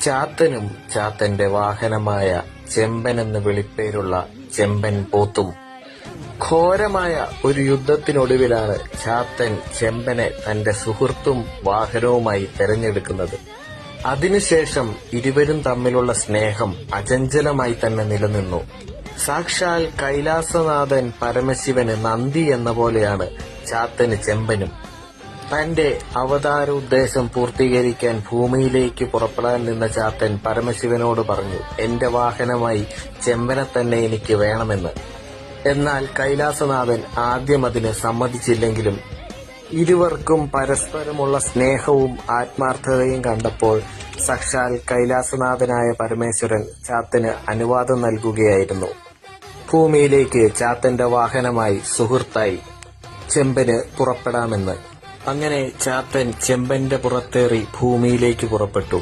ചാത്തനും ചാത്തന്റെ വാഹനമായ ചെമ്പൻ എന്ന് വിളിപ്പേരുള്ള ചെമ്പൻ പോത്തും ഘോരമായ ഒരു യുദ്ധത്തിനൊടുവിലാണ് ചാത്തൻ ചെമ്പനെ തന്റെ സുഹൃത്തും വാഹനവുമായി തെരഞ്ഞെടുക്കുന്നത്. അതിനുശേഷം ഇരുവരും തമ്മിലുള്ള സ്നേഹം അചഞ്ചലമായി തന്നെ നിലനിന്നു. സാക്ഷാൽ കൈലാസനാഥൻ പരമശിവന് നന്ദി എന്ന പോലെയാണ് ചാത്തന് ചെമ്പനും. തന്റെ അവതാരോദ്ദേശം പൂർത്തീകരിക്കാൻ ഭൂമിയിലേക്ക് പുറപ്പെടാൻ നിന്ന ചാത്തൻ പരമശിവനോട് പറഞ്ഞു, എന്റെ വാഹനമായി ചെമ്പനെ തന്നെ എനിക്ക് വേണമെന്ന്. എന്നാൽ കൈലാസനാഥൻ ആദ്യം അതിന് സമ്മതിച്ചില്ലെങ്കിലും ഇരുവർക്കും പരസ്പരമുള്ള സ്നേഹവും ആത്മാർത്ഥതയും കണ്ടപ്പോൾ സാക്ഷാൽ കൈലാസനാഥനായ പരമേശ്വരൻ ചാത്തന് അനുവാദം നൽകുകയായിരുന്നു. ഭൂമിയിലേക്ക് ചാത്തന്റെ വാഹനമായി സുഹൃത്തായി ചെമ്പന് പുറപ്പെടാമെന്ന്. അങ്ങനെ ചാത്തൻ ചെമ്പന്റെ പുറത്തേറി ഭൂമിയിലേക്ക് പുറപ്പെട്ടു.